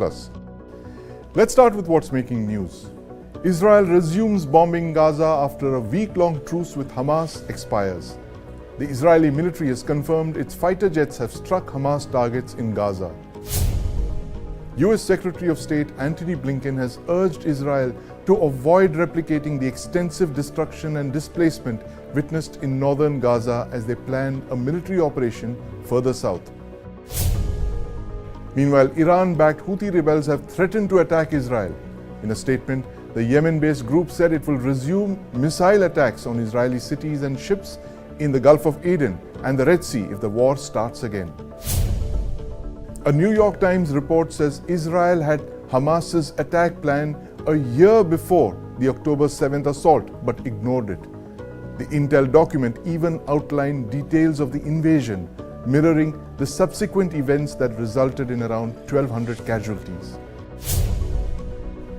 Plus. Let's start with what's making news. Israel resumes bombing Gaza after a week-long truce with Hamas expires. The Israeli military has confirmed its fighter jets have struck Hamas targets in Gaza. US Secretary of State Antony Blinken has urged Israel to avoid replicating the extensive destruction and displacement witnessed in northern Gaza as they plan a military operation further south. Meanwhile, Iran-backed Houthi rebels have threatened to attack Israel. In a statement, the Yemen-based group said it will resume missile attacks on Israeli cities and ships in the Gulf of Aden and the Red Sea if the war starts again. A New York Times report says Israel had Hamas's attack plan a year before the October 7th assault, but ignored it. The intel document even outlined details of the invasion, mirroring the subsequent events that resulted in around 1,200 casualties.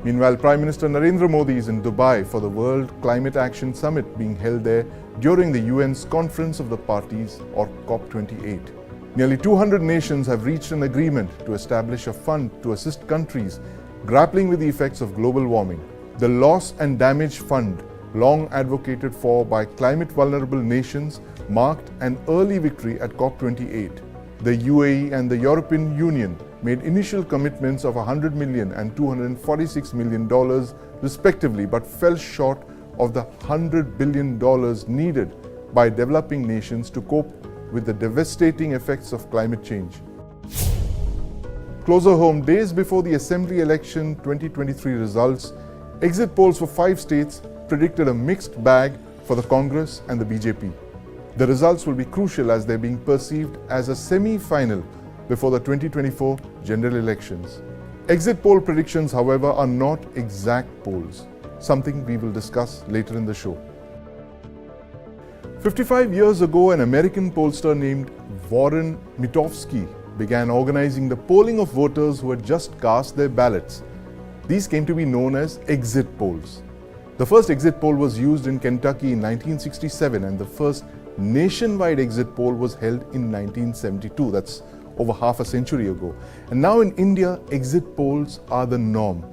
Meanwhile, Prime Minister Narendra Modi is in Dubai for the World Climate Action Summit being held there during the UN's Conference of the Parties, or COP28. Nearly 200 nations have reached an agreement to establish a fund to assist countries grappling with the effects of global warming. The Loss and Damage Fund, long advocated for by climate-vulnerable nations, marked an early victory at COP28. The UAE and the European Union made initial commitments of $100 million and $246 million respectively, but fell short of the $100 billion needed by developing nations to cope with the devastating effects of climate change. Closer home, days before the Assembly election 2023 results, exit polls for 5 states predicted a mixed bag for the Congress and the BJP. The results will be crucial as they're being perceived as a semi-final before the 2024 general elections. Exit poll predictions, however, are not exact polls, something we will discuss later in the show. 55 years ago, an American pollster named Warren Mitofsky began organizing the polling of voters who had just cast their ballots. These came to be known as exit polls. The first exit poll was used in Kentucky in 1967, and the first nationwide exit poll was held in 1972. That's over half a century ago. And now in India, exit polls are the norm.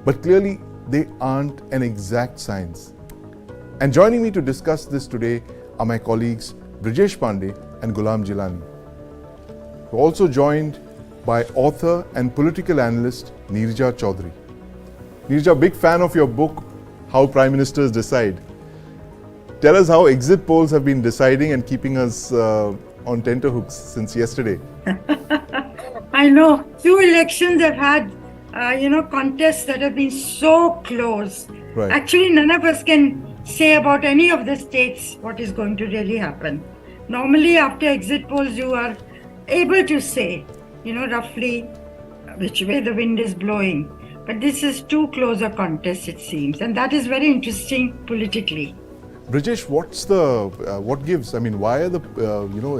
But clearly, they aren't an exact science. And joining me to discuss this today are my colleagues Brijesh Pandey and Gulam Jeelani. We're also joined by author and political analyst Neerja Chowdhury. Neerja, big fan of your book, How Prime Ministers Decide. Tell us how exit polls have been deciding and keeping us on tenterhooks since yesterday. I know. 2 elections have had, contests that have been so close. Right. Actually, none of us can say about any of the states what is going to really happen. Normally, after exit polls, you are able to say, roughly which way the wind is blowing. But this is too close a contest, it seems. And that is very interesting politically. Brijesh, what gives? I mean, why are the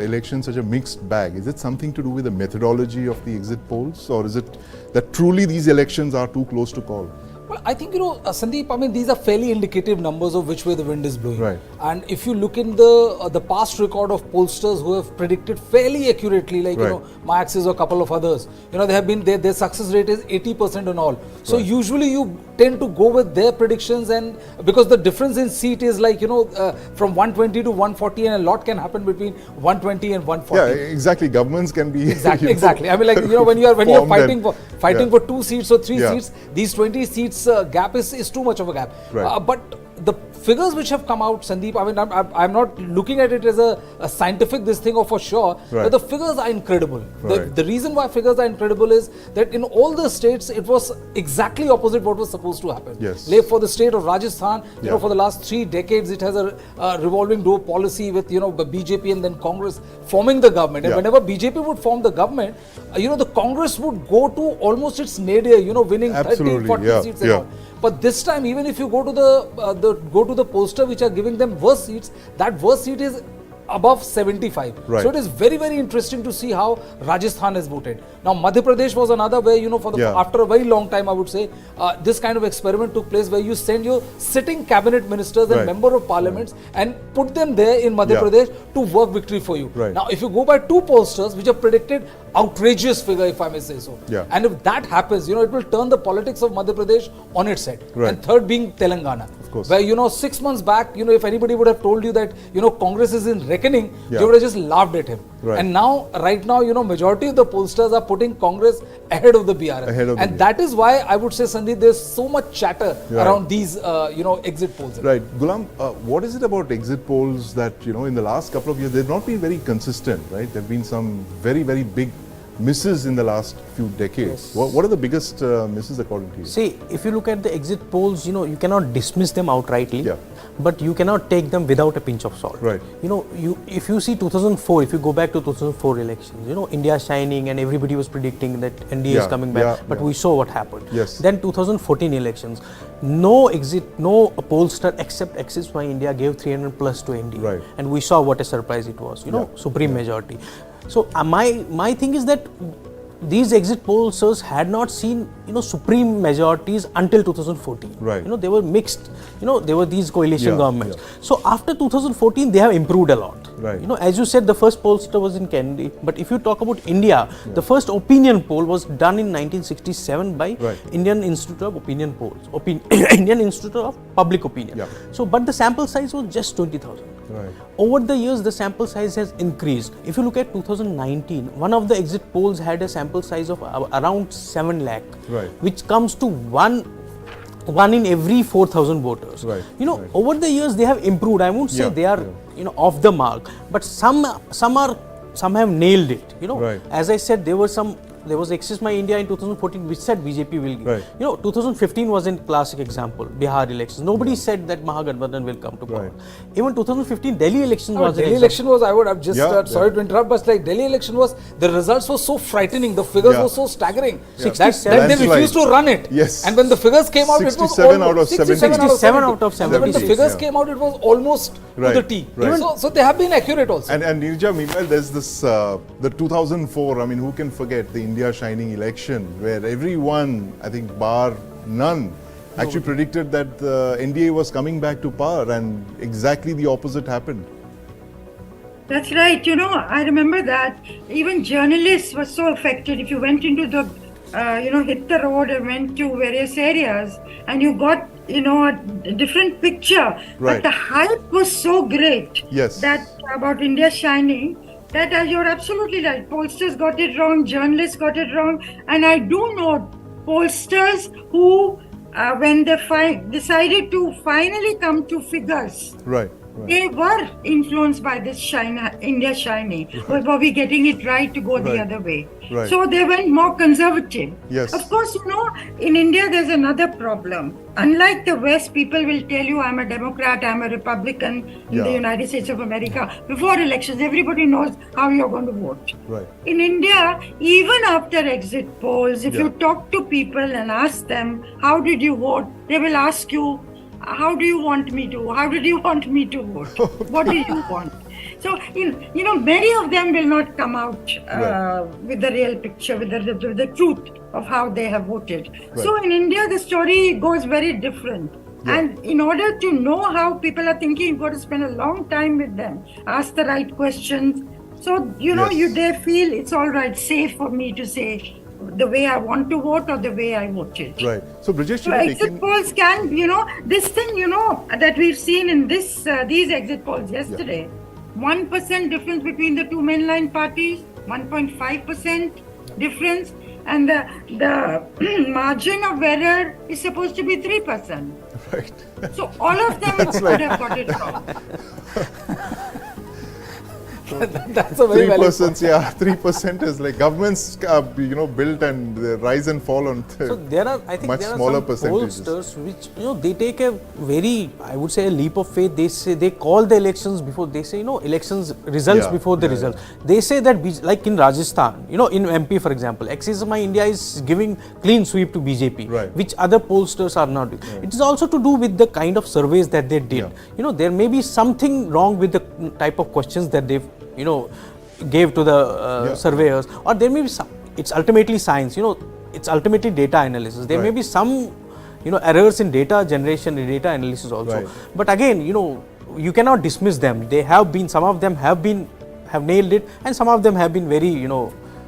elections such a mixed bag? Is it something to do with the methodology of the exit polls, or is it that truly these elections are too close to call? Well, I think, Sandeep, these are fairly indicative numbers of which way the wind is blowing. Right. And if you look in the past record of pollsters who have predicted fairly accurately, like, right, my Axis or a couple of others, they have been, their success rate is 80% and all. So right, usually you tend to go with their predictions, and because the difference in seat is like, from 120 to 140, and a lot can happen between 120 and 140. Yeah, exactly. Governments can be exactly. I mean, like, when you're fighting for 2 seats or 3 Yeah. seats, these 20 seats gap is too much of a gap. Right. But the figures which have come out, Sandeep, I'm not looking at it as a scientific this thing or for sure, right, but the figures are incredible. Right. The reason why figures are incredible is that in all the states, it was exactly opposite what was supposed to happen. Yes. Like for the state of Rajasthan, Yeah. for the last 3 decades, it has a revolving door policy with, BJP and then Congress forming the government. And Yeah. whenever BJP would form the government, the Congress would go to almost its nadir, winning Absolutely. 30, 40 Yeah. seats and Yeah. all. But this time, even if you go to the pollster which are giving them worse seats, that worse seat is above 75. Right. So it is very, very interesting to see how Rajasthan has voted. Now, Madhya Pradesh was another where, after a very long time, I would say, this kind of experiment took place where you send your sitting cabinet ministers and member of parliaments and put them there in Madhya Pradesh to work victory for you. Right. Now, if you go by two pollsters, which have predicted outrageous figure, if I may say so. And if that happens, it will turn the politics of Madhya Pradesh on its head. And third being Telangana. Of course. Where, 6 months back, if anybody would have told you that, Congress is in reckoning, they would have just laughed at him. And now, right now, majority of the pollsters are putting Congress ahead of the BRS. And that is why I would say, Sandeep, there's so much chatter around these, exit polls. Right. Gulam, what is it about exit polls that, in the last couple of years, they've not been very consistent, right? There have been some very, very big misses in the last few decades. What are the biggest misses according to you? See, if you look at the exit polls, you cannot dismiss them outrightly, but you cannot take them without a pinch of salt. Right. If you see 2004, if you go back to 2004 elections, India shining and everybody was predicting that NDA is coming back, but we saw what happened. Then 2014 elections, no pollster except Axis My India gave 300 plus to NDA, and we saw what a surprise it was. Supreme majority. So my thing is that these exit pollsters had not seen supreme majorities until 2014. Right. They were mixed. There were these coalition governments. So after 2014, they have improved a lot. Right. As you said, the first pollster was in Kennedy. But if you talk about India, the first opinion poll was done in 1967 by Indian Institute of Opinion Polls, Indian Institute of Public Opinion. So, but the sample size was just 20,000. Right. Over the years, the sample size has increased. If you look at 2019, one of the exit polls had a sample size of around 7 lakh, which comes to one in every 4,000 voters. Over the years, they have improved. I won't say they are off the mark, but some have nailed it. As I said, there was Axis My India in 2014 which said BJP will give. 2015 was a classic example, Bihar elections. Nobody said that Mahagathbandhan will come to power. Even 2015, Delhi election was Delhi election was, I would have just, sorry to interrupt, but like Delhi election was, the results were so frightening, the figures were so staggering that they refused to run it. And when the figures came out, it was 67 out of 70. 67 out of 70. When the figures came out, it was almost to the T. So they have been accurate also. And Neerja, meanwhile, there's this, the 2004, I mean, who can forget the India shining election where everyone, I think bar none, actually predicted that the NDA was coming back to power, and exactly the opposite happened. That's right. I remember that even journalists were so affected. If you went into the, hit the road and went to various areas and you got, a different picture. But the hype was so great that about India shining, that you're absolutely right. Pollsters got it wrong, journalists got it wrong. And I do know pollsters who, when they decided to finally come to figures, they were influenced by this India shining. Were we getting it right to go the other way? So they went more conservative. Of course, in India there's another problem. Unlike the West, people will tell you, I'm a Democrat, I'm a Republican in the United States of America. Before elections, everybody knows how you're going to vote. In India, even after exit polls, if you talk to people and ask them, how did you vote? They will ask you, how did you want me to vote? What do you want? So, many of them will not come out with the real picture, with the truth of how they have voted. So in India, the story goes very different. And in order to know how people are thinking, you've got to spend a long time with them, ask the right questions. So, they feel it's all right, safe for me to say the way I want to vote or the way I voted. So Brijesh, exit polls can, this thing, that we've seen in these exit polls yesterday, 1% difference between the two mainline parties, 1.5% difference, and the margin of error is supposed to be 3%. So all of them could have got it wrong. That's a very valid 3%, yeah, 3% is like governments, built and they rise and fall on so there are, I think much there are smaller some percentages. pollsters which, they take a very, I would say, a leap of faith. They say, they call the elections before, they say, elections results before the results. They say that, like in Rajasthan, in MP, for example, Axis My India is giving clean sweep to BJP, which other pollsters are not. It is also to do with the kind of surveys that they did. There may be something wrong with the type of questions that they've, gave to the surveyors, or there may be some, it's ultimately science, it's ultimately data analysis. There may be some, errors in data generation and data analysis also. But again, you cannot dismiss them. They have been, some of them have nailed it, and some of them have been very,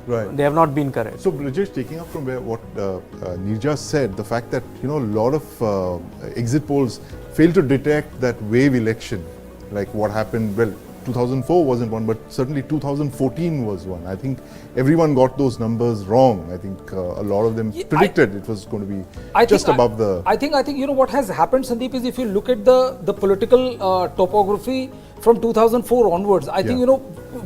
they have not been correct. So Brijesh, taking up from what Neerja said, the fact that a lot of exit polls fail to detect that wave election, like what happened. Well, 2004 wasn't one, but certainly 2014 was one. I think everyone got those numbers wrong. I think a lot of them predicted it was going to be above the. I think what has happened, Sandeep, is if you look at the political topography from 2004 onwards, I think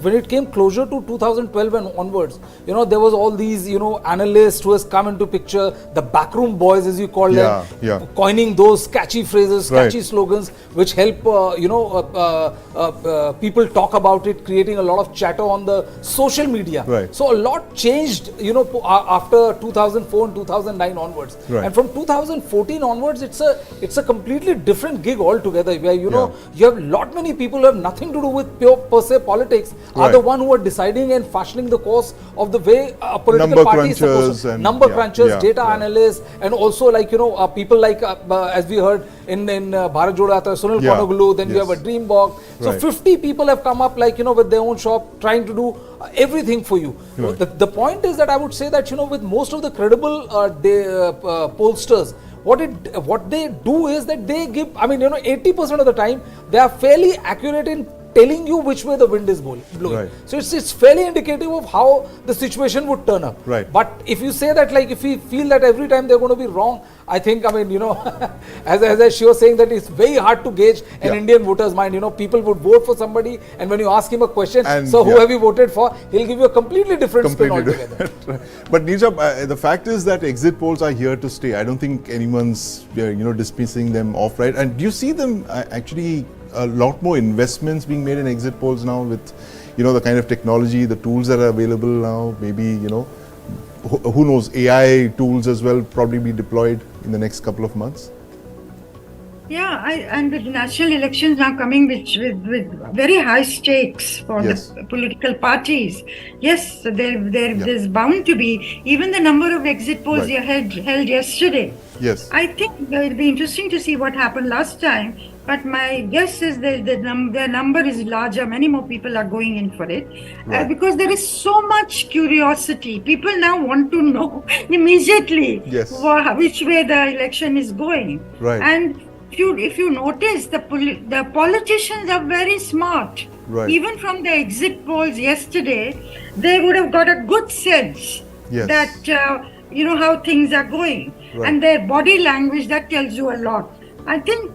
when it came closer to 2012 and onwards, there was all these analysts who has come into picture, the backroom boys as you call them, coining those catchy phrases, catchy slogans which help people talk about it, creating a lot of chatter on the social media. So a lot changed after 2004 and 2009 onwards, and from 2014 onwards it's a completely different gig altogether, where you have lot many people who have nothing to do with pure per se politics are the one who are deciding and fashioning the course of the way a political number party is supposed to. Number crunchers, data analysts, and also like people like as we heard in Bharat Jodo Yatra, Sunil Konoglu, then you have a Dream Box. So 50 people have come up with their own shop trying to do everything for you. The point is that I would say that with most of the credible pollsters, what they do is that they give, 80% of the time they are fairly accurate in telling you which way the wind is blowing. So it's fairly indicative of how the situation would turn up. But if you say that, if we feel that every time they're going to be wrong, I think, as she was saying, that it's very hard to gauge an Indian voter's mind. People would vote for somebody, and when you ask him a question, who have you voted for, he'll give you a completely different spin altogether. But Neerja, the fact is that exit polls are here to stay. I don't think anyone's dismissing them off, right? And do you see them actually a lot more investments being made in exit polls now with the kind of technology, the tools that are available now? Maybe who knows, AI tools as well probably be deployed in the next couple of months. And with national elections now coming with very high stakes for the political parties, there's bound to be, even the number of exit polls held yesterday. I think it will be interesting to see what happened last time, but my guess is that their number is larger. Many more people are going in for it because there is so much curiosity. People now want to know immediately which way the election is going. And if you notice, the politicians are very smart. Even from the exit polls yesterday, they would have got a good sense that how things are going, and their body language, that tells you a lot. I think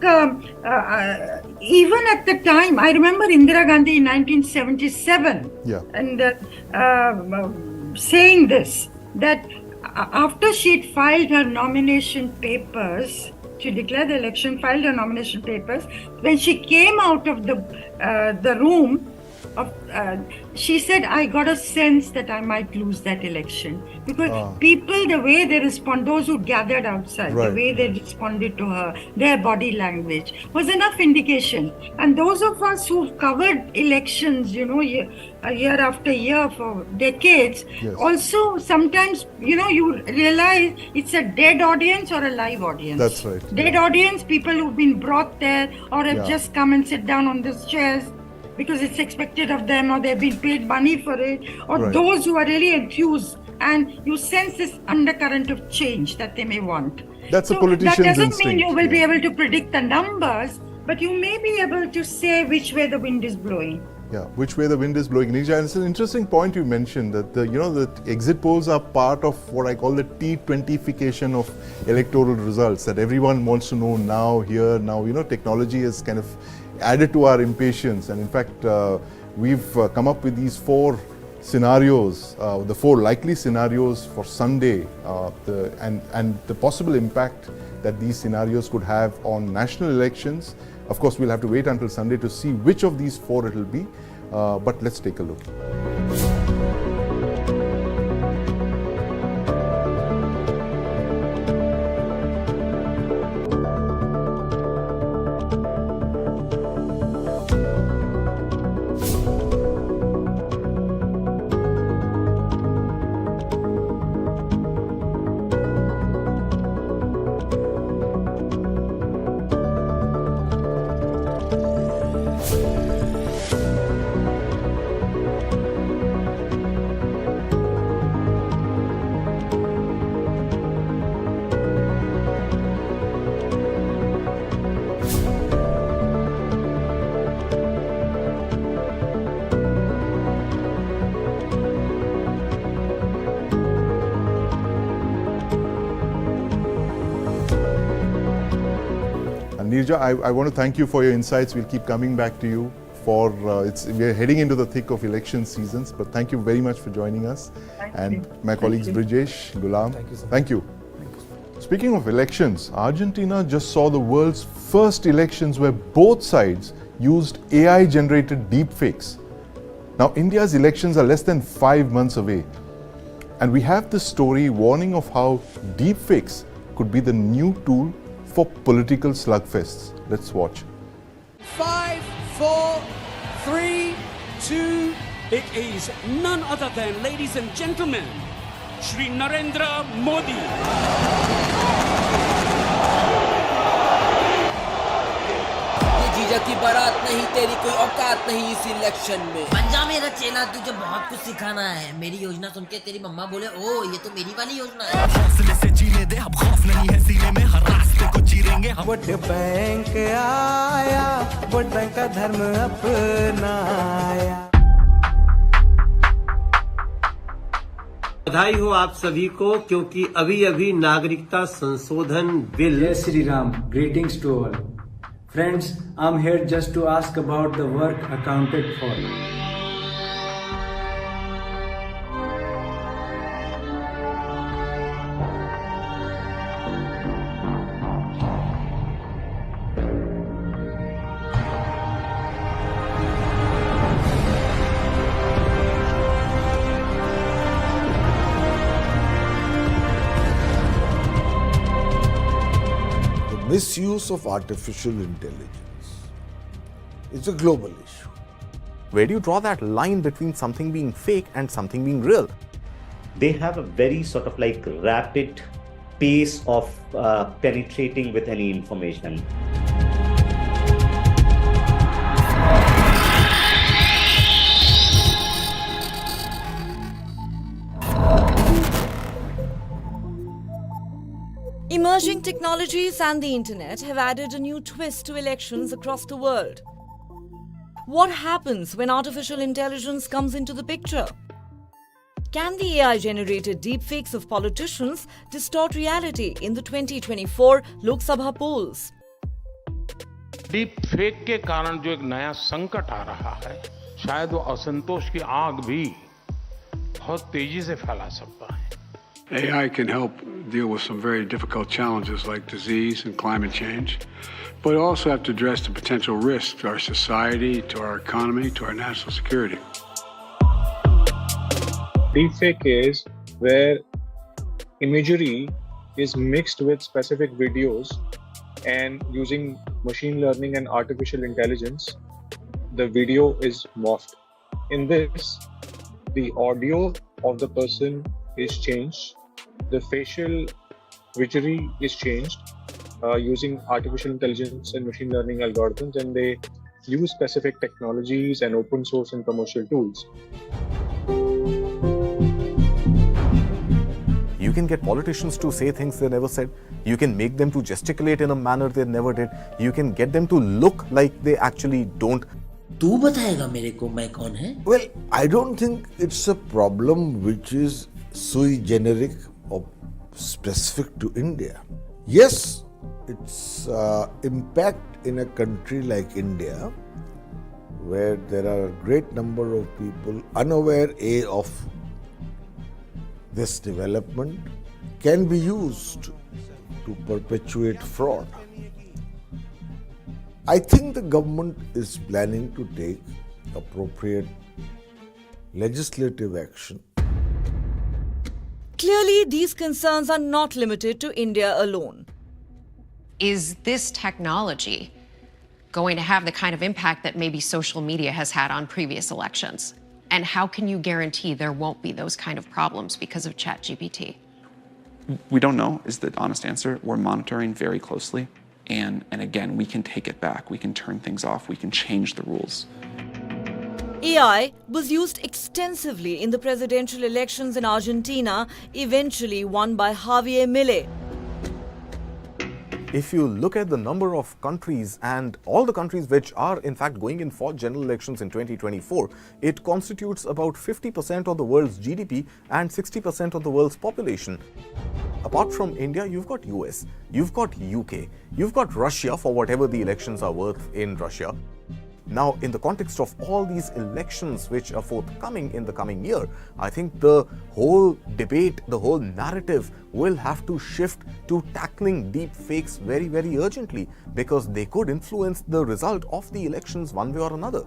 even at the time, I remember Indira Gandhi in 1977 and saying this, that after she'd filed her nomination papers to declare the election, filed her nomination papers, when she came out of the room, she said, I got a sense that I might lose that election. Because people, the way they respond, those who gathered outside, the way they responded to her, their body language was enough indication. And those of us who've covered elections, year after year for decades, also sometimes, you realize it's a dead audience or a live audience. That's right. Dead audience, people who've been brought there or have just come and sit down on these chairs because it's expected of them, or they've been paid money for it, or those who are really enthused, and you sense this undercurrent of change that they may want. That's a politician's instinct. That doesn't mean you will be able to predict the numbers, but you may be able to say which way the wind is blowing. Which way the wind is blowing. Neerja, and it's an interesting point you mentioned, that the exit polls are part of what I call the T20fication of electoral results, that everyone wants to know now, here, now. Technology has kind of added to our impatience, and in fact we've come up with these 4 scenarios, the 4 likely scenarios for Sunday, and the possible impact that these scenarios could have on national elections. Of course, we'll have to wait until Sunday to see which of these 4 it will be, but let's take a look. Neerja, I want to thank you for your insights. We'll keep coming back to you for, we're heading into the thick of election seasons, but thank you very much for joining us. My colleagues Brijesh, Gulam, thank you. Speaking of elections, Argentina just saw the world's first elections where both sides used AI-generated deepfakes. Now, India's elections are less than 5 months away. And we have this story warning of how deepfakes could be the new tool for political slugfests. Let's watch. 5, 4, 3, 2. It is none other than, ladies and gentlemen, Shri Narendra Modi. जीजा की बारात नहीं, तेरी कोई औकात नहीं इस election में। बन जा मेरा चेला, तुझे बहुत कुछ सिखाना है। मेरी योजना सुन के तेरी मम्मा बोले, ओ ये तो मेरी वाली योजना है। हौसले से जीने दे, अब खौफ नहीं है सीने में, हर रास्ते को चीरेंगे हम। वोट बैंक आया, वोट बैंक का धर्म अपनाया। बधाई हो आप सभी को, क्योंकि अभी अभी नागरिकता संशोधन बिल। जय Shri Ram, greetings to all. Friends, I'm here just to ask about the work accounted for. Misuse of artificial intelligence is a global issue. Where do you draw that line between something being fake and something being real? They have a very sort of like rapid pace of penetrating with any information. Emerging technologies and the internet have added a new twist to elections across the world. What happens when artificial intelligence comes into the picture? Can the AI-generated deepfakes of politicians distort reality in the 2024 Lok Sabha polls? Deep fake के कारण जो एक नया संकट आ रहा है, शायद वो असंतोष की आग भी बहुत तेजी से फैला सकता है। AI can help deal with some very difficult challenges like disease and climate change, but also have to address the potential risks to our society, to our economy, to our national security. Deepfake is where imagery is mixed with specific videos, and using machine learning and artificial intelligence, the video is morphed. In this, the audio of the person is changed, the facial imagery is changed using artificial intelligence and machine learning algorithms, and they use specific technologies and open source and commercial tools. You can get politicians to say things they never said. You can make them to gesticulate in a manner they never did. You can get them to look like they actually don't. तू बताएगा मेरे को मैं कौन है? Well, I don't think it's a problem which is sui generic or specific to India. Yes, its impact in a country like India, where there are a great number of people unaware of this development can be used to perpetuate fraud. I think the government is planning to take appropriate legislative action. Clearly, these concerns are not limited to India alone. Is this technology going to have the kind of impact that maybe social media has had on previous elections? And how can you guarantee there won't be those kind of problems because of ChatGPT? We don't know is the honest answer. We're monitoring very closely. And again, we can take it back. We can turn things off. We can change the rules. AI was used extensively in the presidential elections in Argentina, eventually won by Javier Milei. If you look at the number of countries and all the countries which are in fact going in for general elections in 2024, it constitutes about 50% of the world's GDP and 60% of the world's population. Apart from India, you've got US, you've got UK, you've got Russia for whatever the elections are worth in Russia. Now, in the context of all these elections which are forthcoming in the coming year, I think the whole debate, the whole narrative will have to shift to tackling deep fakes very, very urgently, because they could influence the result of the elections one way or another.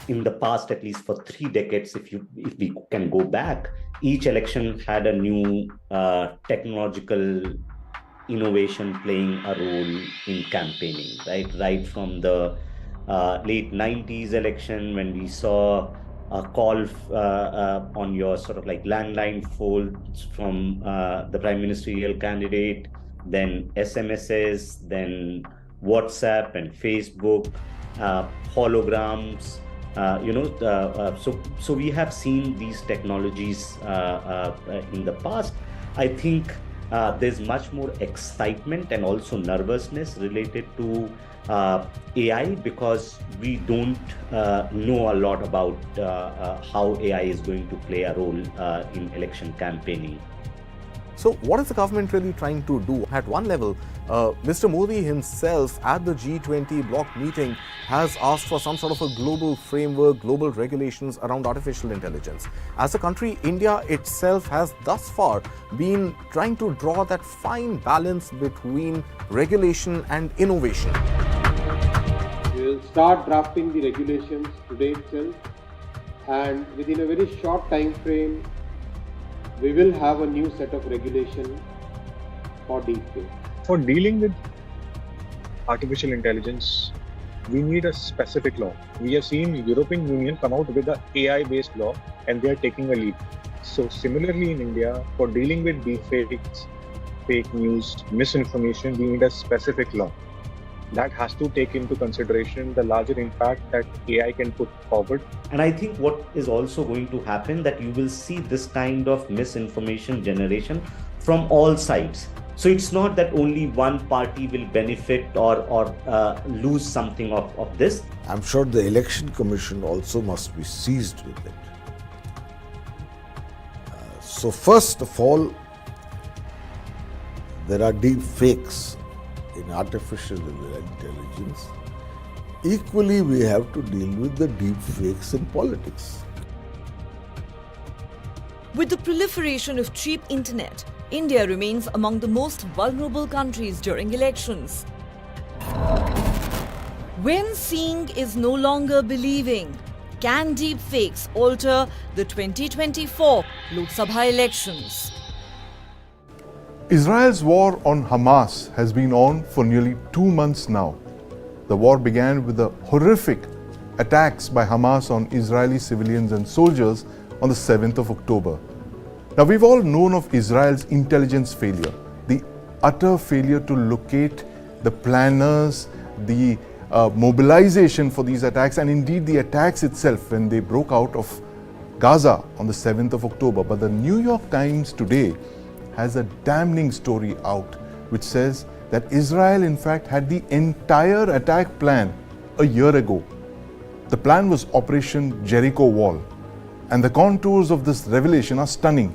In the past, at least for 3 decades, if we can go back, each election had a new technological innovation playing a role in campaigning, right? Right from the late 90s election, when we saw a call on your sort of like landline phones from the prime ministerial candidate, then SMSs, then WhatsApp and Facebook, holograms. So we have seen these technologies in the past. I think there's much more excitement and also nervousness related to AI, because we don't know a lot about how AI is going to play a role in election campaigning. So what is the government really trying to do? At one level, Mr. Modi himself at the G20 bloc meeting has asked for some sort of a global framework, global regulations around artificial intelligence. As a country, India itself has thus far been trying to draw that fine balance between regulation and innovation. We will start drafting the regulations today itself, and within a very short time frame, we will have a new set of regulation for deepfake. For dealing with artificial intelligence, we need a specific law. We have seen European Union come out with an AI-based law, and they are taking a lead. So similarly in India, for dealing with deepfakes, fake news, misinformation, we need a specific law. That has to take into consideration the larger impact that AI can put forward. And I think what is also going to happen, that you will see this kind of misinformation generation from all sides. So it's not that only one party will benefit or lose something of this. I'm sure the Election Commission also must be seized with it. So first of all, there are deep fakes in artificial intelligence. Equally, we have to deal with the deep fakes in politics. With the proliferation of cheap internet, India remains among the most vulnerable countries during elections. When seeing is no longer believing, can deepfakes alter the 2024 Lok Sabha elections? Israel's war on Hamas has been on for nearly 2 months now. The war began with the horrific attacks by Hamas on Israeli civilians and soldiers on the 7th of October. Now, we've all known of Israel's intelligence failure, the utter failure to locate the planners, the mobilization for these attacks, and indeed the attacks itself when they broke out of Gaza on the 7th of October. But the New York Times today has a damning story out which says that Israel in fact had the entire attack plan a year ago. The plan was Operation Jericho Wall, And the contours of this revelation are stunning.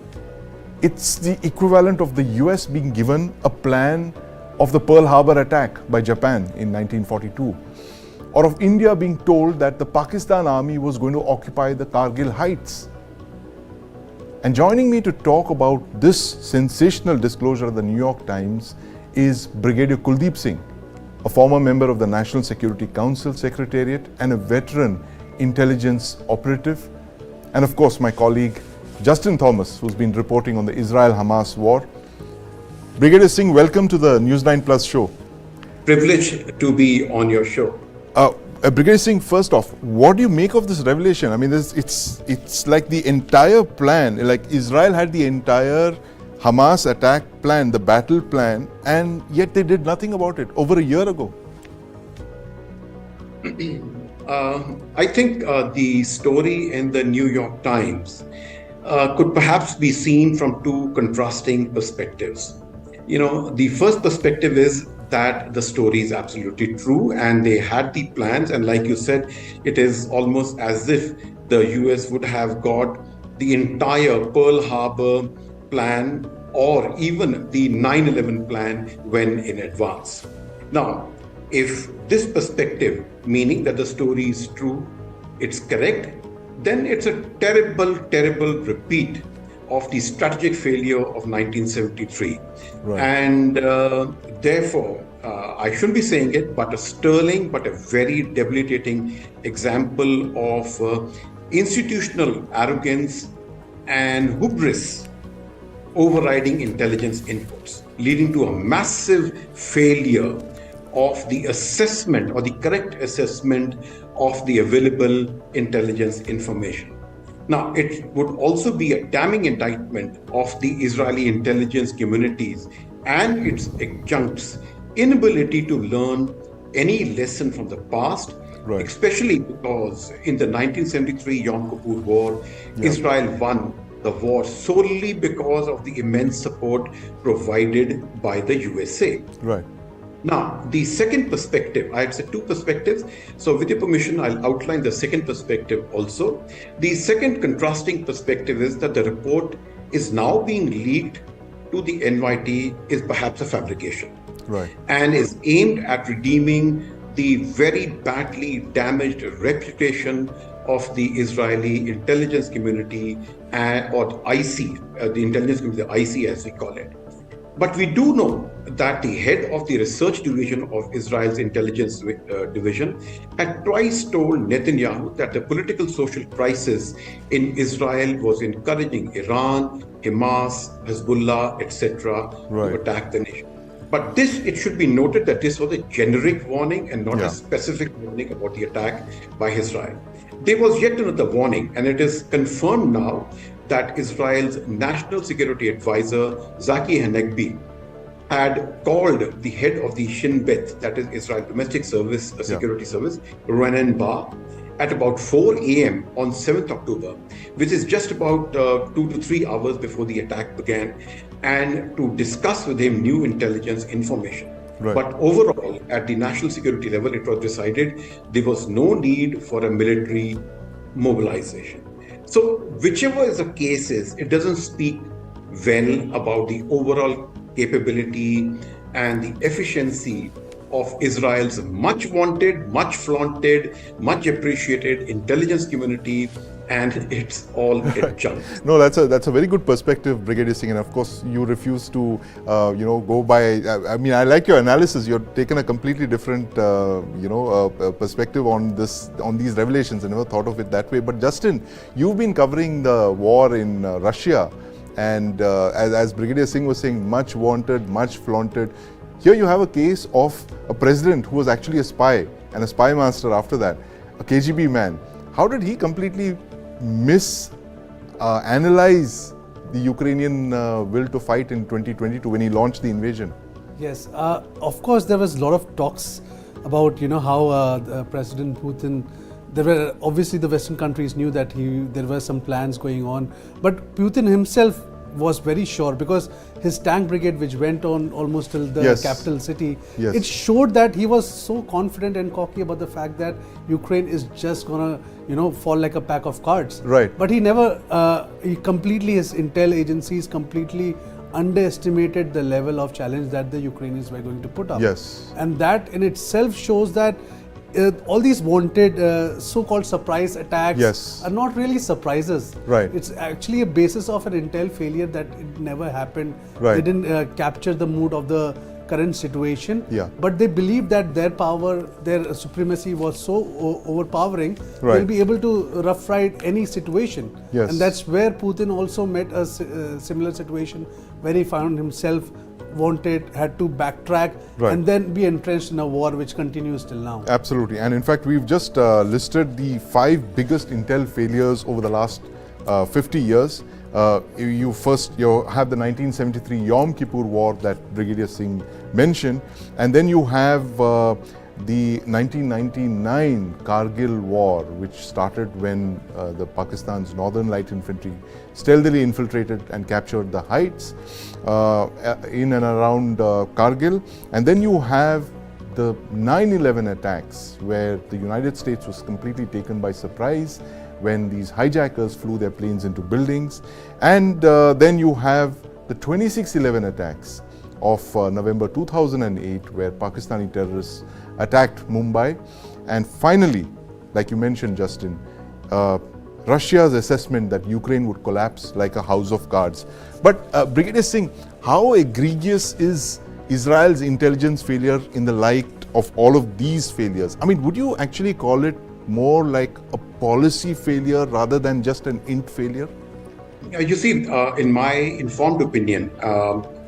It's the equivalent of the US being given a plan of the Pearl Harbor attack by Japan in 1942, or of India being told that the Pakistan army was going to occupy the Kargil Heights. And joining me to talk about this sensational disclosure of the New York Times is Brigadier Kuldeep Singh, a former member of the National Security Council Secretariat and a veteran intelligence operative, and of course my colleague Justin Thomas, who's been reporting on the Israel-Hamas war. Brigadier Singh, welcome to the News9 Plus Show. Privilege to be on your show. Brigadier Singh, first off, what do you make of this revelation? I mean, it's like the entire plan, like Israel had the entire Hamas attack plan, the battle plan, and yet they did nothing about it over a year ago. I think the story in the New York Times could perhaps be seen from two contrasting perspectives. You know, the first perspective is that the story is absolutely true and they had the plans, and like you said, it is almost as if the US would have got the entire Pearl Harbor plan or even the 9/11 plan when in advance. Now, if this perspective, meaning that the story is true, it's correct, then it's a terrible, terrible repeat of the strategic failure of 1973. Right. And therefore, I shouldn't be saying it, but a sterling, but a very debilitating example of institutional arrogance and hubris overriding intelligence inputs, leading to a massive failure of the assessment or the correct assessment of the available intelligence information. Now, it would also be a damning indictment of the Israeli intelligence communities and its adjuncts' inability to learn any lesson from the past, right, especially because in the 1973 Yom Kippur War, Israel won the war solely because of the immense support provided by the USA. Right. Now, the second perspective, I had said two perspectives. So with your permission, I'll outline the second perspective also. The second contrasting perspective is that the report is now being leaked to the NYT is perhaps a fabrication. Right. And is aimed at redeeming the very badly damaged reputation of the Israeli intelligence community or IC, the intelligence community, the IC as we call it. But we do know that the head of the research division of Israel's intelligence division had twice told Netanyahu that the political social crisis in Israel was encouraging Iran, Hamas, Hezbollah, etc. to attack the nation. But this, it should be noted that this was a generic warning and not a specific warning about the attack by Israel. There was yet another warning, and it is confirmed now that Israel's national security advisor, Zaki Hanegbi, had called the head of the Shin Bet, that is Israel Domestic Service Security Service, Ronen Bar, at about 4 a.m. on 7th October, which is just about 2 to 3 hours before the attack began, and to discuss with him new intelligence information. Right. But overall, at the national security level, it was decided there was no need for a military mobilization. So whichever is the case is, it doesn't speak well about the overall capability and the efficiency of Israel's much wanted, much flaunted, much appreciated intelligence community, and it's all adjunct. No, that's a very good perspective, Brigadier Singh, and of course you refuse to go by. I mean, I like your analysis. You've taken a completely different perspective on these revelations. I never thought of it that way. But Justin, you've been covering the war in Russia, and as Brigadier Singh was saying, much wanted, much flaunted. Here you have a case of a president who was actually a spy and a spy master after that, a KGB man. How did he completely analyze the Ukrainian will to fight in 2022 when he launched the invasion? Yes, of course there was a lot of talks about how President Putin. There were obviously the Western countries knew that there were some plans going on, but Putin himself was very sure, because his tank brigade, which went on almost till the capital city, it showed that he was so confident and cocky about the fact that Ukraine is just gonna, fall like a pack of cards. Right. But he never, his intel agencies completely underestimated the level of challenge that the Ukrainians were going to put up. Yes. And that in itself shows that all these wanted so-called surprise attacks are not really surprises. Right. It's actually a basis of an intel failure that it never happened. Right. They didn't capture the mood of the current situation. Yeah. But they believed that their power, their supremacy was so overpowering, Right. they'll be able to rough ride any situation. Yes. And that's where Putin also met a similar situation, where he found himself had to backtrack and then be entrenched in a war which continues till now. Absolutely. And in fact, we've just listed the 5 biggest intel failures over the last 50 years. You have the 1973 Yom Kippur War that Brigadier Singh mentioned, and then you have the 1999 Kargil War, which started when the Pakistan's Northern Light Infantry stealthily infiltrated and captured the heights in and around Kargil. And then you have the 9/11 attacks, where the United States was completely taken by surprise when these hijackers flew their planes into buildings. And then you have the 26/11 attacks of November 2008, where Pakistani terrorists attacked Mumbai. And finally, like you mentioned, Justin, Russia's assessment that Ukraine would collapse like a house of cards. But Brigadier Singh, how egregious is Israel's intelligence failure in the light of all of these failures? I mean, would you actually call it more like a policy failure rather than just an int failure? You see, in my informed opinion,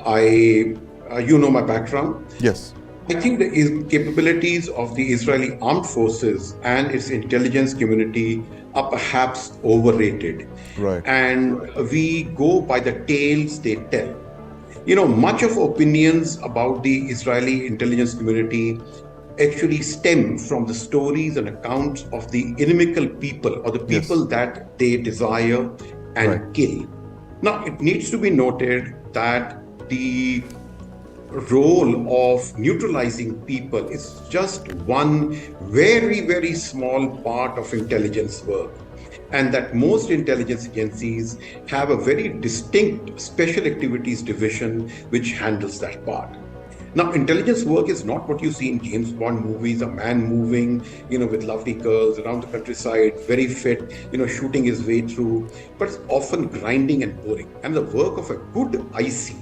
my background. Yes. I think the capabilities of the Israeli armed forces and its intelligence community are perhaps overrated. Right. And we go by the tales they tell. Much of opinions about the Israeli intelligence community actually stem from the stories and accounts of the inimical people, or the people that they desire and kill. Now, it needs to be noted that the role of neutralizing people is just one very, very small part of intelligence work, and that most intelligence agencies have a very distinct special activities division which handles that part. Now, intelligence work is not what you see in James Bond movies, a man moving, with lovely girls around the countryside, very fit, shooting his way through, but it's often grinding and boring. And the work of a good IC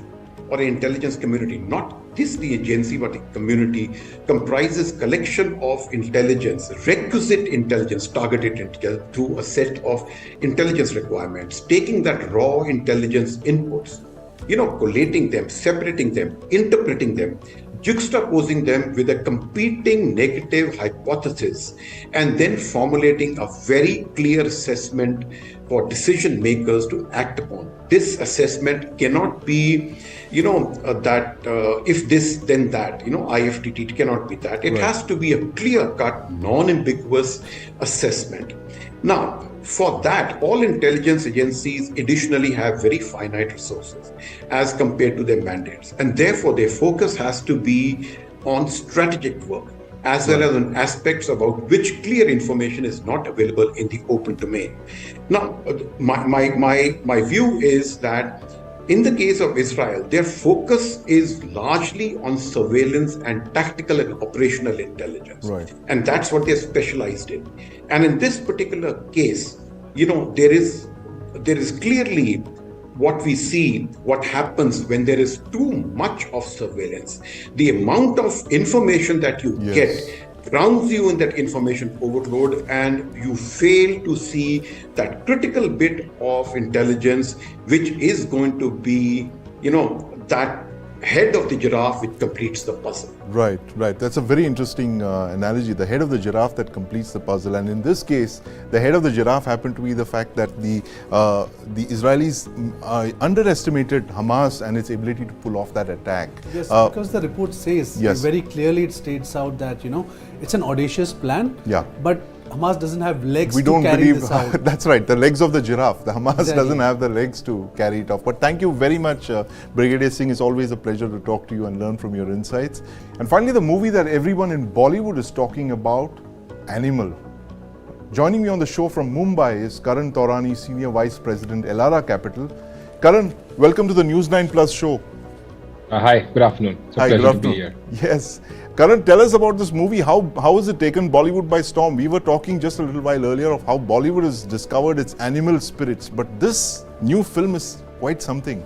or an intelligence community, not just the agency, but the community, comprises collection of intelligence, requisite intelligence, targeted intelligence through a set of intelligence requirements, taking that raw intelligence inputs, collating them, separating them, interpreting them, juxtaposing them with a competing negative hypothesis, and then formulating a very clear assessment for decision makers to act upon. This assessment cannot be, if this, then that, IFTT, it cannot be that. It has to be a clear-cut, non-ambiguous assessment. Now, for that, all intelligence agencies additionally have very finite resources as compared to their mandates. And therefore, their focus has to be on strategic work, as well as on aspects about which clear information is not available in the open domain. Now, my view is that in the case of Israel, their focus is largely on surveillance and tactical and operational intelligence. Right. And that's what they're specialized in. And in this particular case, there is clearly what we see, what happens when there is too much of surveillance. The amount of information that you get grounds you in that information overload, and you fail to see that critical bit of intelligence which is going to be, that head of the giraffe which completes the puzzle. Right. That's a very interesting analogy. The head of the giraffe that completes the puzzle. And in this case, the head of the giraffe happened to be the fact that the Israelis underestimated Hamas and its ability to pull off that attack. Yes, because the report says very clearly, it states out that, it's an audacious plan. Yeah. But Hamas doesn't have legs we to don't carry believe this out. that's right, the legs of the giraffe. The Hamas Exactly. doesn't have the legs to carry it off. But thank you very much, Brigadier Singh. It's always a pleasure to talk to you and learn from your insights. And finally, the movie that everyone in Bollywood is talking about, Animal. Joining me on the show from Mumbai is Karan Taurani, Senior Vice President, Elara Capital. Karan, welcome to the News9 Plus Show. Hi, good afternoon. It's a pleasure to be here. Yes. Karan, tell us about this movie. How has it taken Bollywood by storm? We were talking just a little while earlier of how Bollywood has discovered its animal spirits, but this new film is quite something.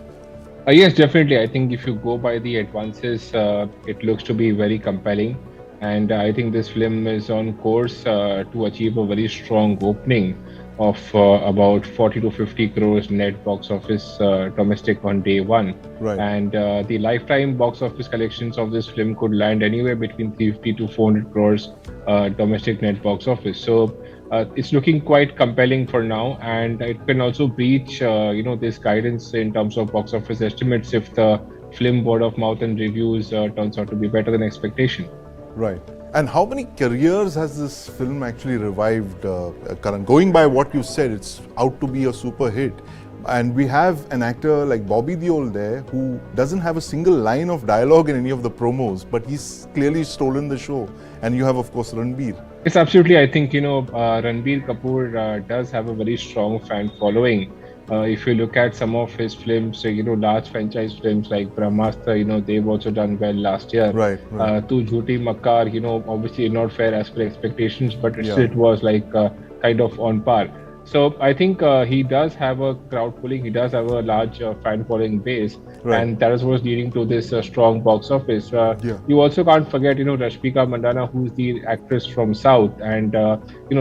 Yes, definitely. I think if you go by the advances, it looks to be very compelling. And I think this film is on course to achieve a very strong opening of about 40 to 50 crores net box office domestic on day one. Right. And the lifetime box office collections of this film could land anywhere between 350 to 400 crores domestic net box office. So it's looking quite compelling for now, and it can also breach this guidance in terms of box office estimates if the film word of mouth and reviews turns out to be better than expectation. Right. And how many careers has this film actually revived, Karan? Going by what you said, it's out to be a super hit. And we have an actor like Bobby Deol there who doesn't have a single line of dialogue in any of the promos, but he's clearly stolen the show. And you have, of course, Ranbir. Yes, absolutely. I think, Ranbir Kapoor does have a very strong fan following. If you look at some of his films, large franchise films like Brahmastra, they've also done well last year. Right. Tu Jhooti Makkar, obviously not fair as per expectations, but it was like kind of on par. So I think he does have a crowd pulling, he does have a large fan following base, and that is what's leading to this strong box office. You also can't forget, Rashmika Mandanna, who's the actress from South, and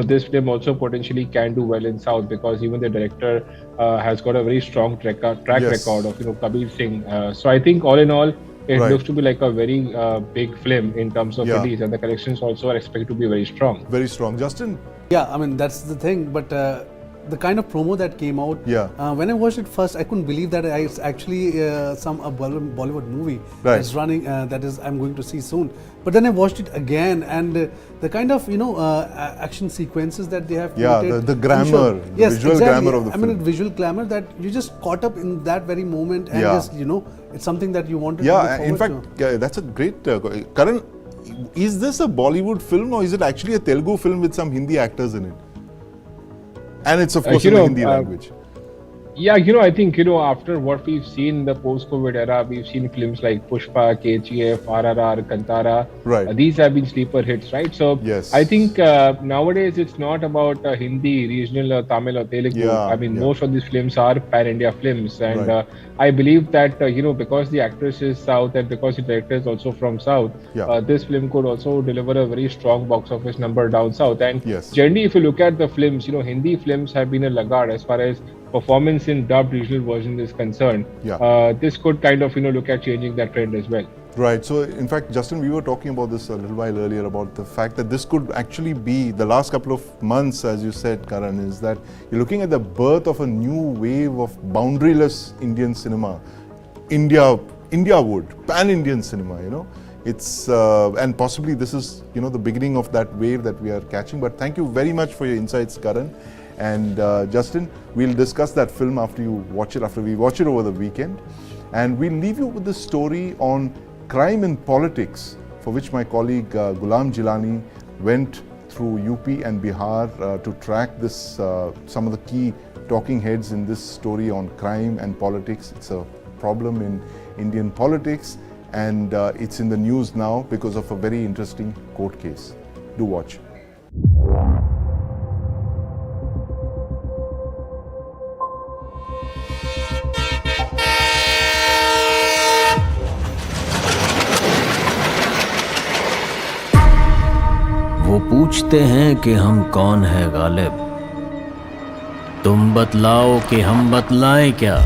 this film also potentially can do well in South because even the director has got a very strong track record of Kabir Singh. So I think all in all, it looks to be like a very big film in terms of release, and the collections also are expected to be very strong. Very strong. Justin? Yeah, I mean, that's the thing, but the kind of promo that came out, when I watched it first, I couldn't believe that it's actually a Bollywood movie that's running, that is I'm going to see soon. But then I watched it again, and the kind of action sequences that they have created, the glamour, the visual glamour of the film. I mean, visual glamour that you just caught up in that very moment, and just it's something that you wanted to look in forward fact, that's a great Karan, is this a Bollywood film or is it actually a Telugu film with some Hindi actors in it? And it's of course in the Hindi language. Yeah, I think, after what we've seen in the post-COVID era, we've seen films like Pushpa, KGF, RRR, Kantara. Right. These have been sleeper hits, right? So I think nowadays it's not about Hindi, regional or Tamil or Telugu. I mean, most of these films are pan-India films. And I believe that, because the actress is South and because the director is also from South, this film could also deliver a very strong box office number down South. And generally, if you look at the films, Hindi films have been a laggard as far as performance in dubbed regional version is concerned. This could kind of look at changing that trend as well. Right. So in fact, Justin, we were talking about this a little while earlier about the fact that this could actually be the last couple of months, as you said, Karan, is that you're looking at the birth of a new wave of boundaryless Indian cinema. Indiawood, pan-Indian cinema, It's and possibly this is the beginning of that wave that we are catching. But thank you very much for your insights, Karan. And Justin, we'll discuss that film after we watch it over the weekend. And we'll leave you with the story on crime in politics, for which my colleague Gulam Jeelani went through UP and Bihar to track this, some of the key talking heads in this story on crime and politics. It's a problem in Indian politics, and it's in the news now because of a very interesting court case. Do watch. वो पूछते हैं कि हम कौन है गालिब, तुम बतलाओ कि हम बतलाएं क्या।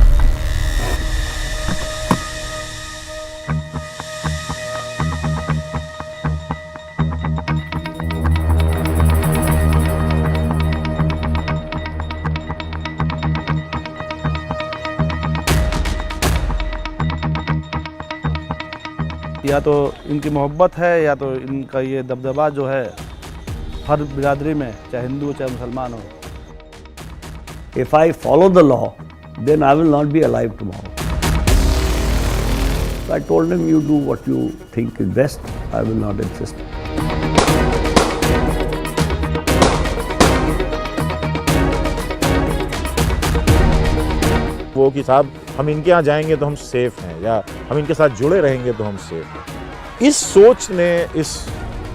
या तो इनकी मोहब्बत है या तो इनका ये दबदबा जो है हर बिरादरी में, चाहे हिंदू हो चाहे मुसलमान हो. If I follow the law, then I will not be alive tomorrow. So I told him, you do what you think is best. I will not insist. वो कि साहब हम इनके यहाँ जाएंगे तो हम सेफ हैं, या हम इनके साथ जुड़े रहेंगे तो हम सेफ हैं. इस सोच ने इस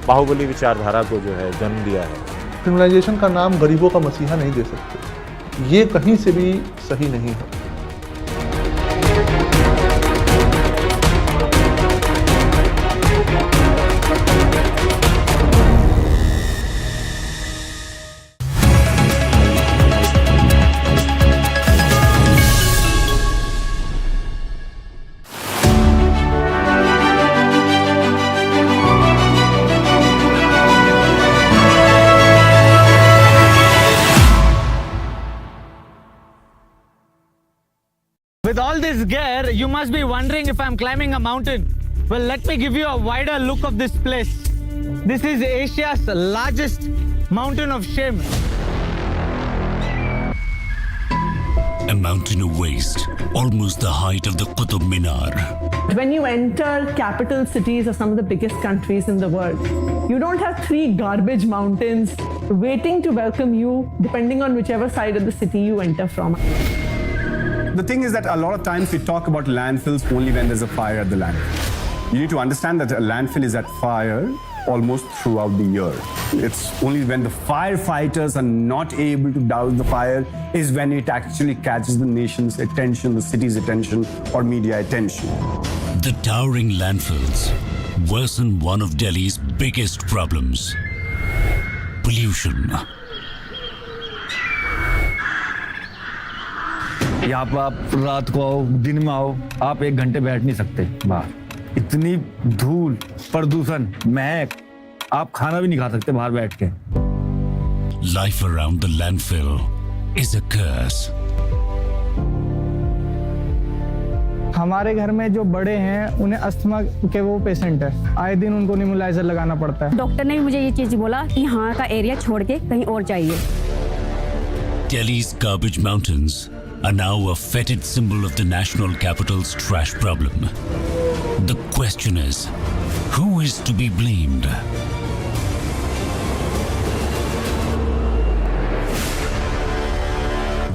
बाहुबली विचारधारा को जो है जन्म दिया है. क्रिमिनलाइजेशन का नाम गरीबों का मसीहा नहीं दे सकते, ये कहीं से भी सही नहीं है. With all this gear, you must be wondering if I'm climbing a mountain. Well, let me give you a wider look of this place. This is Asia's largest mountain of shame. A mountain of waste, almost the height of the Qutub Minar. When you enter capital cities of some of the biggest countries in the world, you don't have 3 garbage mountains waiting to welcome you, depending on whichever side of the city you enter from. The thing is that a lot of times we talk about landfills only when there's a fire at the landfill. You need to understand that a landfill is at fire almost throughout the year. It's only when the firefighters are not able to douse the fire is when it actually catches the nation's attention, the city's attention, or media attention. The towering landfills worsen one of Delhi's biggest problems: pollution. यहाँ पर आप रात को आओ, दिन में आओ, आप 1 घंटे बैठ नहीं सकते बाहर. इतनी धूल, प्रदूषण, महक, आप खाना भी नहीं खा सकते बाहर बैठ के. Life around the landfill is a curse. हमारे घर में जो बड़े हैं उन्हें अस्थमा के वो पेशेंट है, आए दिन उनको नेबुलाइजर लगाना पड़ता है. डॉक्टर ने मुझे ये चीज बोला कि यहाँ का एरिया छोड़ के कहीं और चाहिए. Delhi's garbage mountains are now a fetid symbol of the national capital's trash problem. The question is, who is to be blamed?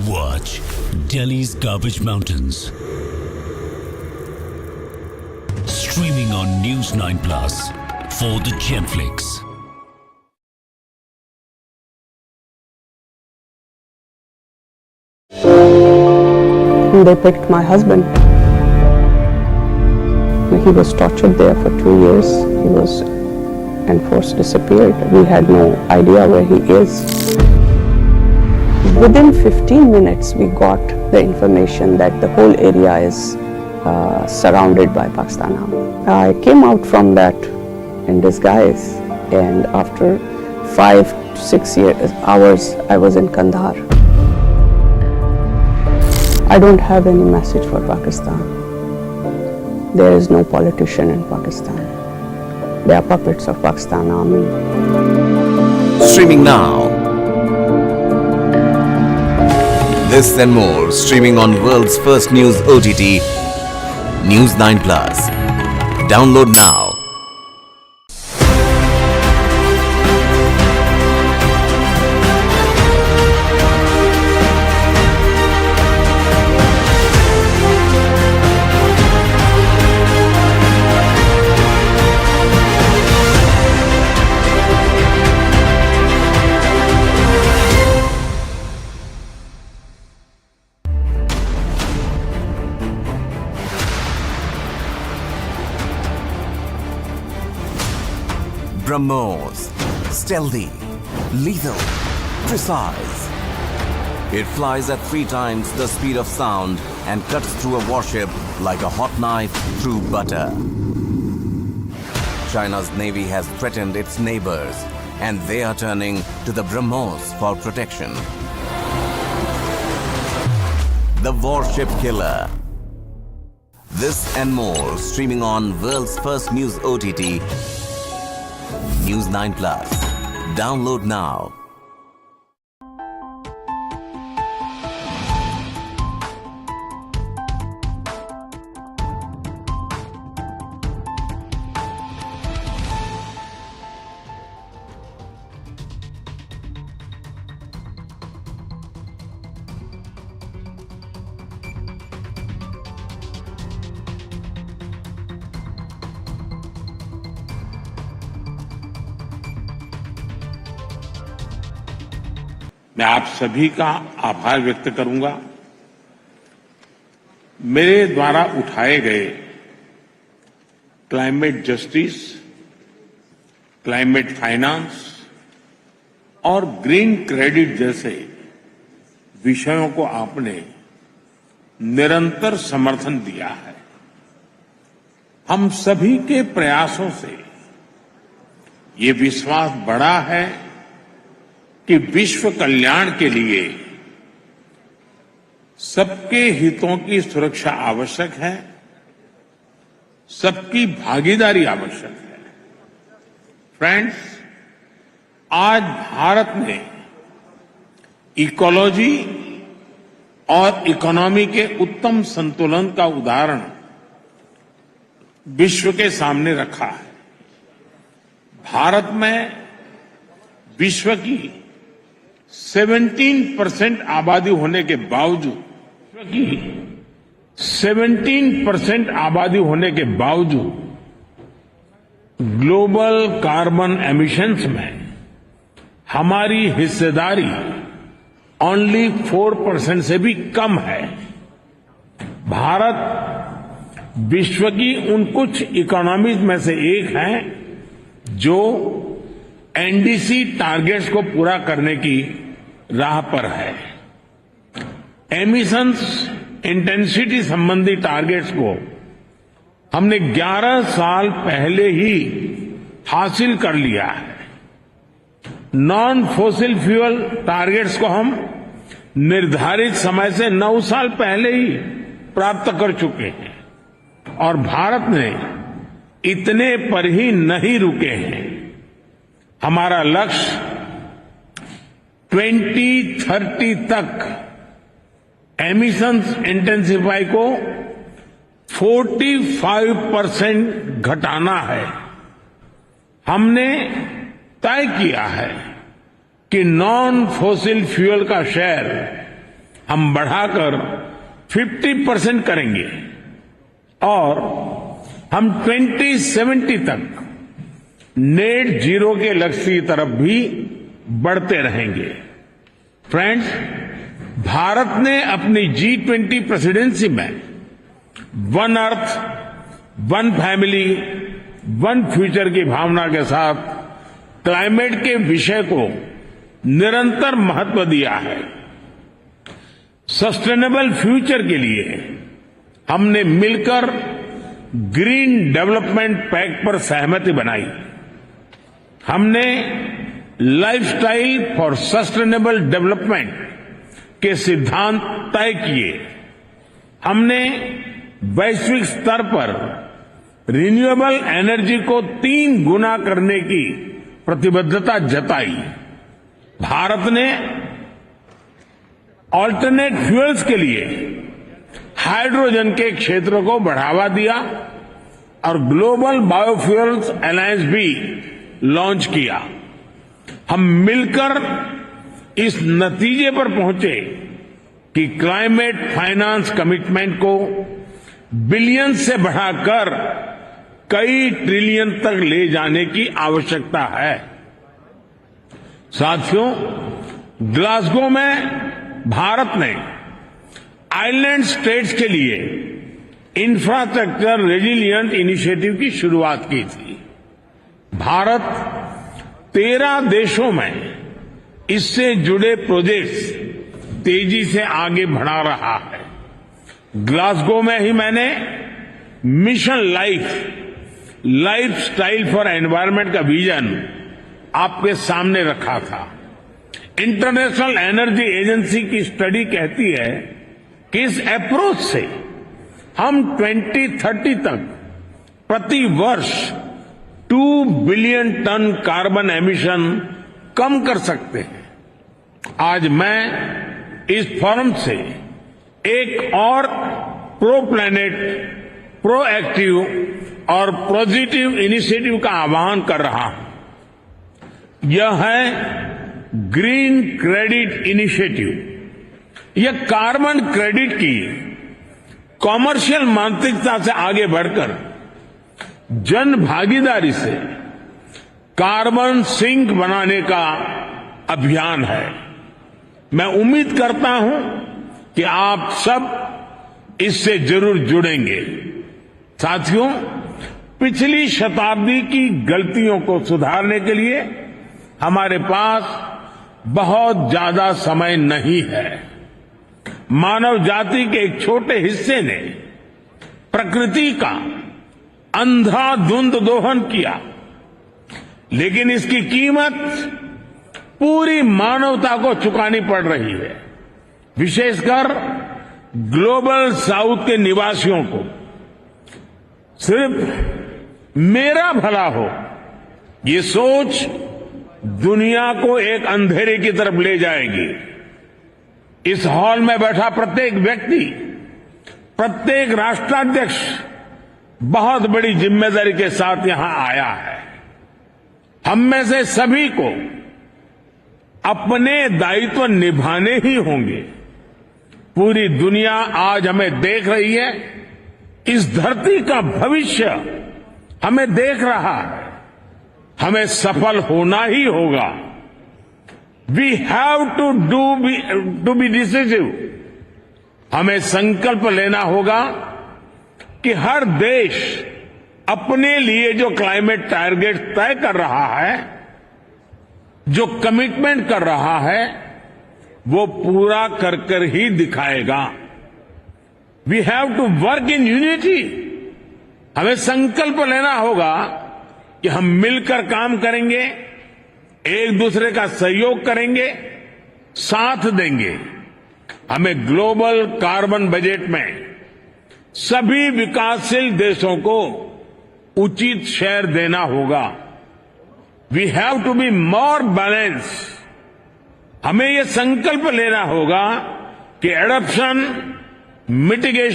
Watch Delhi's Garbage Mountains. Streaming on News9 Plus for the Genflix. They picked my husband. He was tortured there for 2 years. He was enforced disappeared. We had no idea where he is. Within 15 minutes, we got the information that the whole area is surrounded by Pakistan Army. I came out from that in disguise, and after 5 to 6 hours, I was in Kandahar. I don't have any message for Pakistan. There is no politician in Pakistan. They are puppets of Pakistan Army. Streaming now. This and more streaming on world's first news OTT, News9 Plus. Download now. BrahMos. Stealthy, lethal, precise. It flies at 3 times the speed of sound and cuts through a warship like a hot knife through butter. China's navy has threatened its neighbors, and they are turning to the BrahMos for protection. The warship killer. This and more streaming on world's first news OTT, News9 Plus. Download now. मैं आप सभी का आभार व्यक्त करूंगा। मेरे द्वारा उठाए गए क्लाइमेट जस्टिस, क्लाइमेट फाइनेंस और ग्रीन क्रेडिट जैसे विषयों को आपने निरंतर समर्थन दिया है। हम सभी के प्रयासों से ये विश्वास बढ़ा है कि विश्व कल्याण के लिए सबके हितों की सुरक्षा आवश्यक है, सबकी भागीदारी आवश्यक है। फ्रेंड्स, आज भारत ने इकोलॉजी और इकोनॉमी के उत्तम संतुलन का उदाहरण विश्व के सामने रखा है। भारत में विश्व की 17% आबादी होने के बावजूद 17% आबादी होने के बावजूद ग्लोबल कार्बन एमिशंस में हमारी हिस्सेदारी ओनली 4% से भी कम है। भारत विश्व की उन कुछ इकोनॉमीज में से एक है जो एनडीसी टारगेट्स को पूरा करने की राह पर है। एमिशंस इंटेंसिटी संबंधी टारगेट्स को हमने 11 साल पहले ही हासिल कर लिया है। नॉन फॉसिल फ्यूल टारगेट्स को हम निर्धारित समय से 9 साल पहले ही प्राप्त कर चुके हैं और भारत ने इतने पर ही नहीं रुके हैं। हमारा लक्ष्य 2030 तक एमिशंस इंटेंसिफाई को 45% घटाना है। हमने तय किया है कि नॉन फॉसिल फ्यूल का शेयर हम बढ़ाकर 50% करेंगे और हम 2070 तक नेट जीरो के लक्ष्य की तरफ भी बढ़ते रहेंगे। फ्रेंड्स, भारत ने अपनी G20 प्रेसिडेंसी में one earth, one family, one future की भावना के साथ क्लाइमेट के विषय को निरंतर महत्व दिया है। सस्टेनेबल फ्यूचर के लिए हमने मिलकर ग्रीन डेवलपमेंट पैक्ट पर सहमति बनाई। हमने लाइफस्टाइल फॉर सस्टेनेबल डेवलपमेंट के सिद्धांत तय किए। हमने वैश्विक स्तर पर रिन्यूएबल एनर्जी को 3 गुना करने की प्रतिबद्धता जताई। भारत ने ऑल्टरनेट फ्यूल्स के लिए हाइड्रोजन के क्षेत्र को बढ़ावा दिया और ग्लोबल बायोफ्यूल्स अलायंस भी लॉन्च किया। हम मिलकर इस नतीजे पर पहुंचे कि क्लाइमेट फाइनेंस कमिटमेंट को बिलियन से बढ़ाकर कई ट्रिलियन तक ले जाने की आवश्यकता है। साथियों, ग्लासगो में भारत ने आइलैंड स्टेट्स के लिए इंफ्रास्ट्रक्चर रेजिलिएंट इनिशिएटिव की शुरुआत की थी। भारत 13 देशों में इससे जुड़े प्रोजेक्ट्स तेजी से आगे बढ़ा रहा है। ग्लासगो में ही मैंने mission life style for environment का विजन आपके सामने रखा था। इंटरनेशनल एनर्जी एजेंसी की स्टडी कहती है कि इस अप्रोच से हम 2030 तक प्रति वर्ष 2 बिलियन टन कार्बन एमिशन कम कर सकते हैं। आज मैं इस फोरम से एक और प्रो प्लैनेट, प्रोएक्टिव और पॉजिटिव इनिशिएटिव का आह्वान कर रहा हूं। यह है ग्रीन क्रेडिट इनिशिएटिव। यह कार्बन क्रेडिट की कॉमर्शियल मानसिकता से आगे बढ़कर जन भागीदारी से कार्बन सिंक बनाने का अभियान है। मैं उम्मीद करता हूं कि आप सब इससे जरूर जुड़ेंगे। साथियों, पिछली शताब्दी की गलतियों को सुधारने के लिए हमारे पास बहुत ज्यादा समय नहीं है। मानव जाति के एक छोटे हिस्से ने प्रकृति का अंधाधुंध दोहन किया, लेकिन इसकी कीमत पूरी मानवता को चुकानी पड़ रही है। विशेषकर ग्लोबल साउथ के निवासियों को सिर्फ मेरा भला हो, ये सोच दुनिया को एक अंधेरे की तरफ ले जाएगी। इस हॉल में बैठा प्रत्येक व्यक्ति, प्रत्येक राष्ट्राध्यक्ष बहुत बड़ी जिम्मेदारी के साथ यहां आया है। हम में से सभी को अपने दायित्व निभाने ही होंगे। पूरी दुनिया आज हमें देख रही है। इस धरती का भविष्य हमें देख रहा है। हमें सफल होना ही होगा। We have to be decisive. हमें संकल्प लेना होगा कि हर देश अपने लिए जो क्लाइमेट टारगेट तय कर रहा है, जो कमिटमेंट कर रहा है, वो पूरा कर कर ही दिखाएगा। We have to work in unity. हमें संकल्प लेना होगा कि हम मिलकर काम करेंगे, एक दूसरे का सहयोग करेंगे, साथ देंगे। हमें ग्लोबल कार्बन बजट में सभी विकासशील देशों को उचित शेयर देना होगा। We have to be more balance. हमें ये संकल्प लेना होगा कि एडॉप्शन, मिटिगेशन